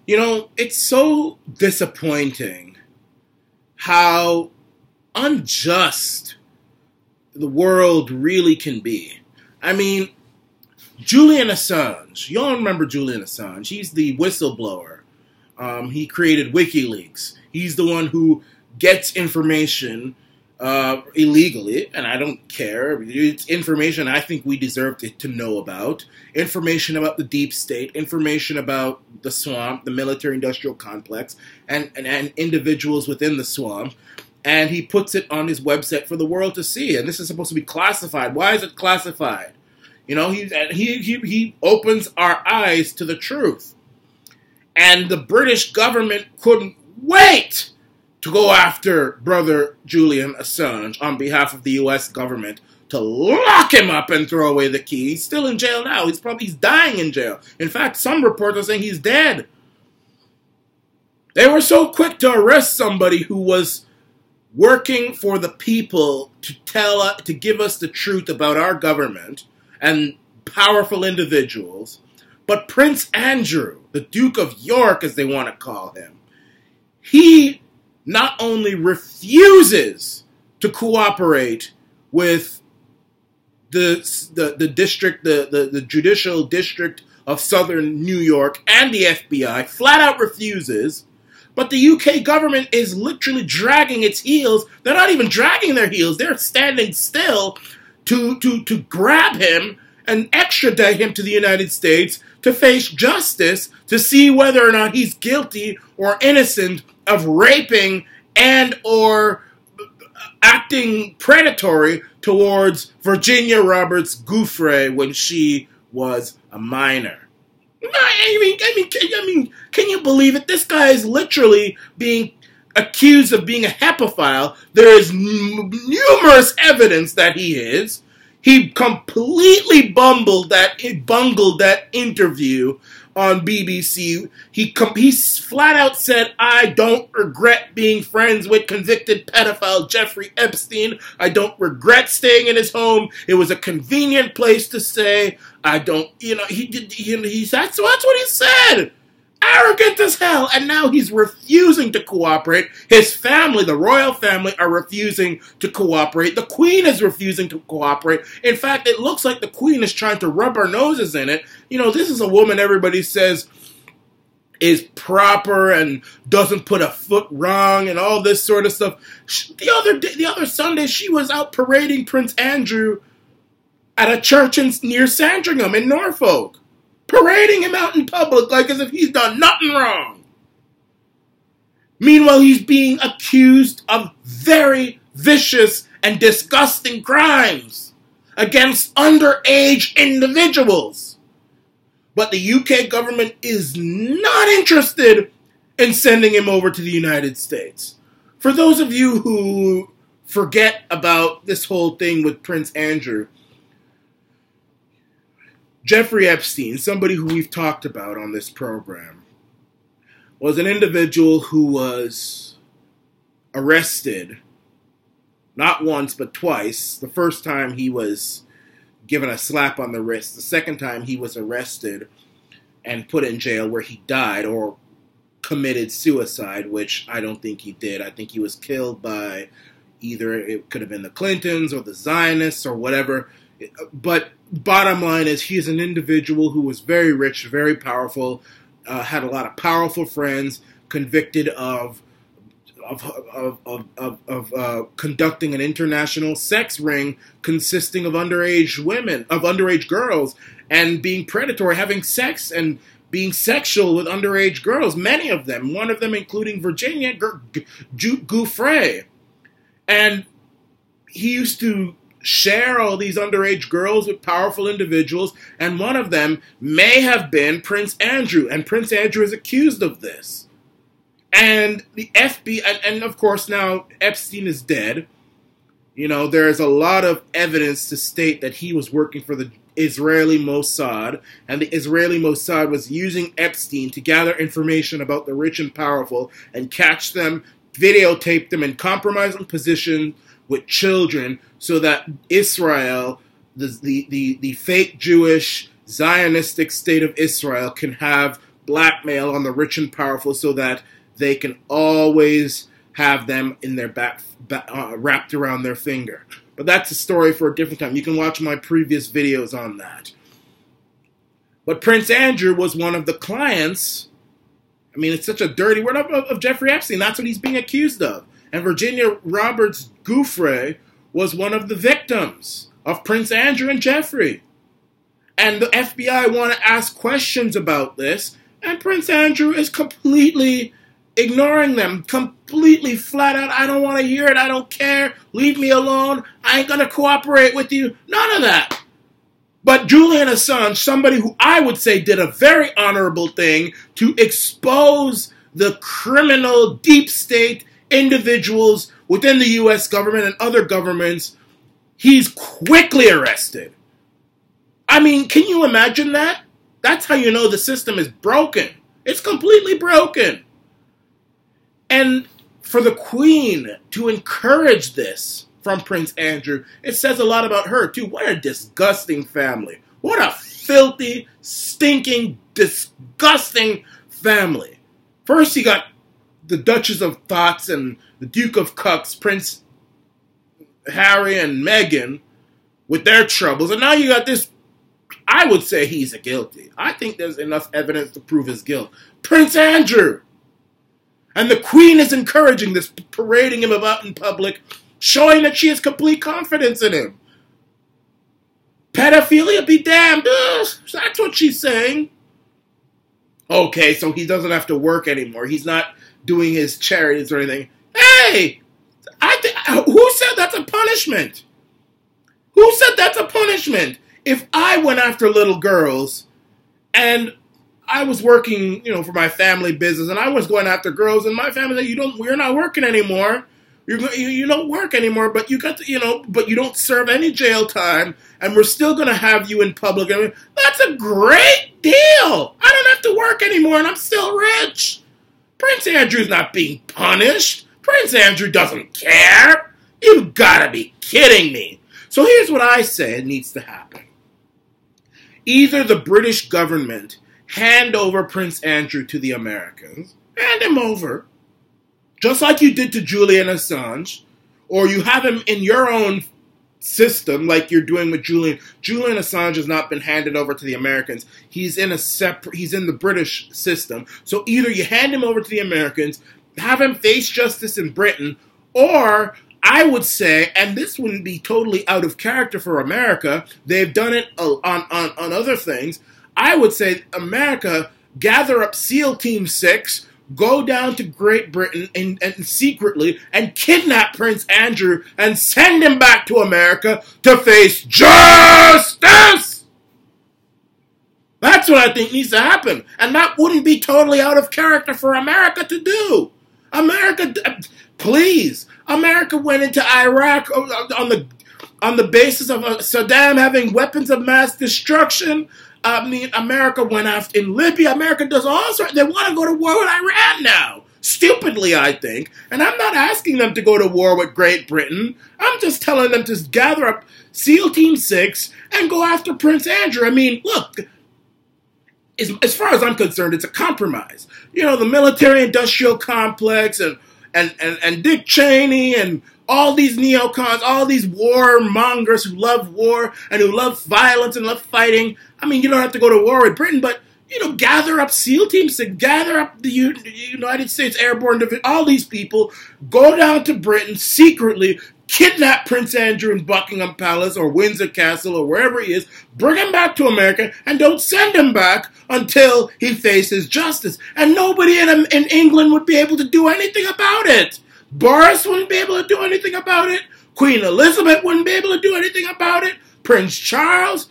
It's so disappointing how unjust the world really can be. I mean, Julian Assange. Y'all remember Julian Assange. He's the whistleblower. He created WikiLeaks. He's the one who gets information illegally, and I don't care. It's information I think we deserve to know about. Information about the deep state, information about the swamp, the military-industrial complex, and individuals within the swamp. And he puts it on his website for the world to see. And this is supposed to be classified. Why is it classified? He opens our eyes to the truth. And the British government couldn't wait to go after brother Julian Assange on behalf of the U.S. government to lock him up and throw away the key. He's still in jail now. He's dying in jail. In fact, some reports are saying he's dead. They were so quick to arrest somebody who was working for the people to give us the truth about our government and powerful individuals. But Prince Andrew, the Duke of York, as they want to call him, he not only refuses to cooperate with the district, the judicial district of Southern New York and the FBI, flat out refuses. But the UK government is literally dragging its heels. They're not even dragging their heels. They're standing still to grab him and extradite him to the United States to face justice to see whether or not he's guilty or innocent of raping and or acting predatory towards Virginia Roberts Giuffre when she was a minor. I mean, can you believe it? This guy is literally being accused of being a pedophile. There is numerous evidence that he is. He completely bungled that interview on BBC. He flat out said, "I don't regret being friends with convicted pedophile Jeffrey Epstein. I don't regret staying in his home. It was a convenient place to stay. I don't, that's what he said. Arrogant as hell." And now he's refusing to cooperate. His family, the royal family, are refusing to cooperate. The Queen is refusing to cooperate. In fact, it looks like the Queen is trying to rub her noses in it. This is a woman everybody says is proper and doesn't put a foot wrong and all this sort of stuff. The other Sunday, she was out parading Prince Andrew at a church near Sandringham in Norfolk. Parading him out in public like as if he's done nothing wrong. Meanwhile, he's being accused of very vicious and disgusting crimes against underage individuals. But the UK government is not interested in sending him over to the United States. For those of you who forget about this whole thing with Prince Andrew, Jeffrey Epstein, somebody who we've talked about on this program, was an individual who was arrested, not once but twice. The first time he was given a slap on the wrist. The second time he was arrested and put in jail where he died or committed suicide, which I don't think he did. I think he was killed by either it could have been the Clintons or the Zionists or whatever. But bottom line is he's an individual who was very rich, very powerful, had a lot of powerful friends, convicted of conducting an international sex ring consisting of underage girls, and being predatory, having sex and being sexual with underage girls, many of them, one of them including Virginia Giuffre. And he used to share all these underage girls with powerful individuals, and one of them may have been Prince Andrew, and Prince Andrew is accused of this. And the FBI, and of course now Epstein is dead. There's a lot of evidence to state that he was working for the Israeli Mossad, and the Israeli Mossad was using Epstein to gather information about the rich and powerful and catch them, videotape them, and compromise them position with children so that Israel, the fake Jewish Zionistic state of Israel, can have blackmail on the rich and powerful so that they can always have them in their wrapped around their finger. But that's a story for a different time. You can watch my previous videos on that. But Prince Andrew was one of the clients. I mean, it's such a dirty word of Jeffrey Epstein. That's what he's being accused of. And Virginia Roberts Giuffre was one of the victims of Prince Andrew and Jeffrey. And the FBI want to ask questions about this, and Prince Andrew is completely ignoring them, completely flat out. I don't want to hear it. I don't care. Leave me alone. I ain't going to cooperate with you. None of that. But Julian Assange, somebody who I would say did a very honorable thing to expose the criminal deep state individuals within the U.S. government and other governments, he's quickly arrested. I mean, can you imagine that? That's how you know the system is broken. It's completely broken. And for the Queen to encourage this from Prince Andrew, it says a lot about her, too. What a disgusting family. What a filthy, stinking, disgusting family. First, you got the Duchess of Thoughts and the Duke of Cucks, Prince Harry and Meghan, with their troubles. And now you got this, I would say he's guilty. I think there's enough evidence to prove his guilt. Prince Andrew! And the Queen is encouraging this, parading him about in public, showing that she has complete confidence in him. Pedophilia be damned. That's what she's saying. Okay, so he doesn't have to work anymore. He's not doing his charities or anything. Hey! Who said that's a punishment? Who said that's a punishment? If I went after little girls and I was working, for my family business, and I was going after girls, and my family said, "You're not working anymore. You don't work anymore, but you got to, but you don't serve any jail time, and we're still going to have you in public." I mean, that's a great deal. I don't have to work anymore, and I'm still rich. Prince Andrew's not being punished. Prince Andrew doesn't care. You've got to be kidding me. So here's what I say needs to happen. Either the British government hand over Prince Andrew to the Americans, hand him over, just like you did to Julian Assange, or you have him in your own system like you're doing with Julian. Julian Assange has not been handed over to the Americans. He's in the British system. So either you hand him over to the Americans, have him face justice in Britain, or I would say, and this wouldn't be totally out of character for America, they've done it on other things, I would say, America, gather up SEAL Team 6, go down to Great Britain and secretly and kidnap Prince Andrew and send him back to America to face justice! That's what I think needs to happen. And that wouldn't be totally out of character for America to do. America, please. America went into Iraq on the basis of Saddam having weapons of mass destruction. I mean, America went after in Libya. America does all sorts. They want to go to war with Iran now. Stupidly, I think. And I'm not asking them to go to war with Great Britain. I'm just telling them to gather up SEAL Team 6 and go after Prince Andrew. I mean, look, as far as I'm concerned, it's a compromise. The military-industrial complex and Dick Cheney and all these neocons, all these warmongers who love war and who love violence and love fighting. I mean, you don't have to go to war with Britain, but, gather up SEAL teams, gather up the United States Airborne Division, all these people, go down to Britain secretly, kidnap Prince Andrew in Buckingham Palace or Windsor Castle or wherever he is, bring him back to America, and don't send him back until he faces justice. And nobody in England would be able to do anything about it. Boris wouldn't be able to do anything about it. Queen Elizabeth wouldn't be able to do anything about it. Prince Charles,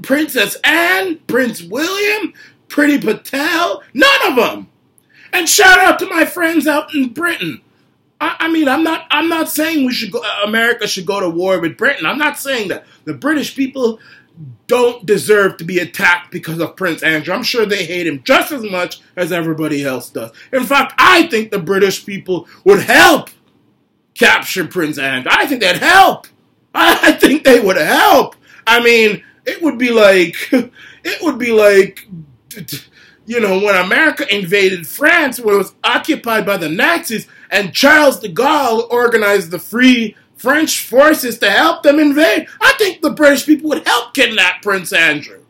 Princess Anne, Prince William, Priti Patel, none of them. And shout out to my friends out in Britain. I mean, I'm not saying America should go to war with Britain. I'm not saying that. The British people don't deserve to be attacked because of Prince Andrew. I'm sure they hate him just as much as everybody else does. In fact, I think the British people would help capture Prince Andrew. I think they'd help. I think they would help. I mean, it would be like when America invaded France, when it was occupied by the Nazis, and Charles de Gaulle organized the Free French forces to help them invade, I think the British people would help kidnap Prince Andrew.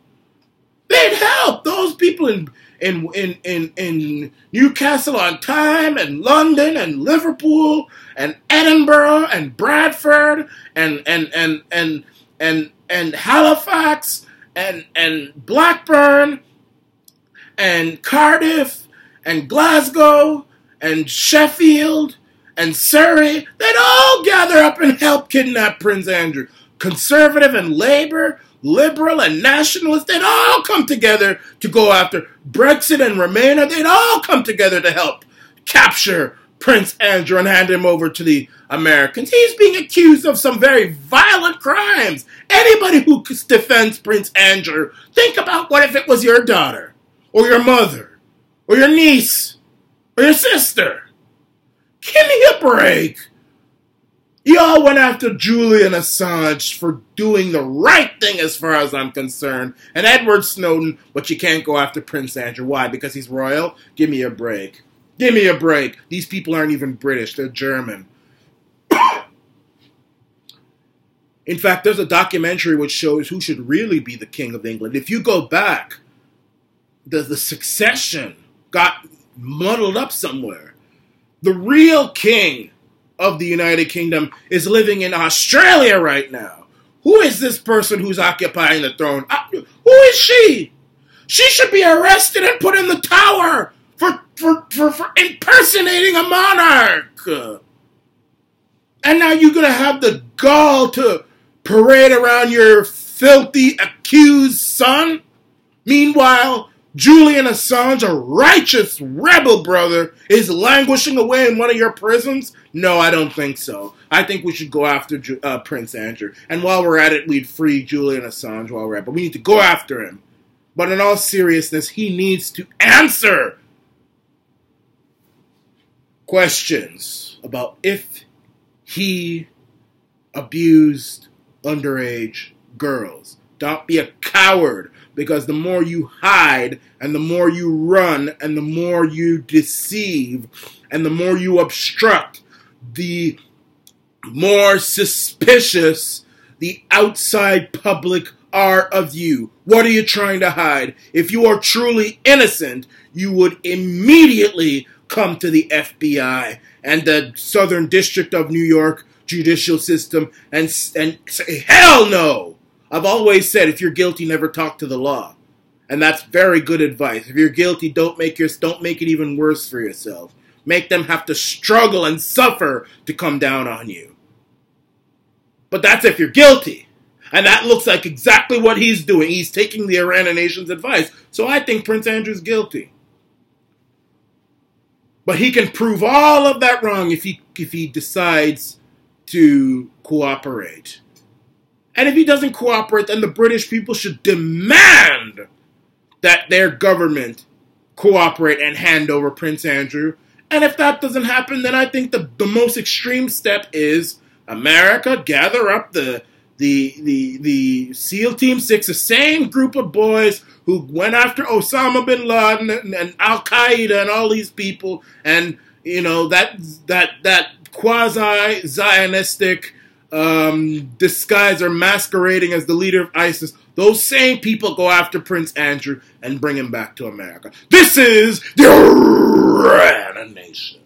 They'd help those people in Newcastle on Tyne and London and Liverpool and Edinburgh and Bradford and Halifax and Blackburn and Cardiff and Glasgow and Sheffield and Surrey. They'd all gather up and help kidnap Prince Andrew. Conservative and Labour, Liberal and Nationalist, they'd all come together to go after Brexit and Remainer. They'd all come together to help capture Prince Andrew and hand him over to the Americans. He's being accused of some very violent crimes. Anybody who defends Prince Andrew, think about what if it was your daughter, or your mother, or your niece, or your sister. Give me a break. Y'all went after Julian Assange for doing the right thing as far as I'm concerned, and Edward Snowden, but you can't go after Prince Andrew. Why? Because he's royal? Give me a break. Give me a break. These people aren't even British. They're German. In fact, there's a documentary which shows who should really be the King of England. If you go back, the succession got muddled up somewhere. The real king of the United Kingdom is living in Australia right now. Who is this person who's occupying the throne? Who is she? She should be arrested and put in the tower for impersonating a monarch. And now you're going to have the gall to parade around your filthy accused son? Meanwhile, Julian Assange, a righteous rebel brother, is languishing away in one of your prisons? No, I don't think so. I think we should go after Prince Andrew. And while we're at it, we'd free Julian Assange while we're at it. But we need to go after him. But in all seriousness, he needs to answer questions about if he abused underage girls. Don't be a coward. Because the more you hide, and the more you run, and the more you deceive, and the more you obstruct, the more suspicious the outside public are of you. What are you trying to hide? If you are truly innocent, you would immediately come to the FBI and the Southern District of New York judicial system and say, hell no! I've always said, if you're guilty, never talk to the law. And that's very good advice. If you're guilty, don't make it even worse for yourself. Make them have to struggle and suffer to come down on you. But that's if you're guilty. And that looks like exactly what he's doing. He's taking the Arana Nation's advice. So I think Prince Andrew's guilty. But he can prove all of that wrong if he decides to cooperate. And if he doesn't cooperate, then the British people should demand that their government cooperate and hand over Prince Andrew. And if that doesn't happen, then I think the most extreme step is America gather up the SEAL Team 6, the same group of boys who went after Osama bin Laden and Al-Qaeda and all these people, and that quasi-Zionistic disguiser masquerading as the leader of ISIS. Those same people go after Prince Andrew and bring him back to America. This is the Arana Nation.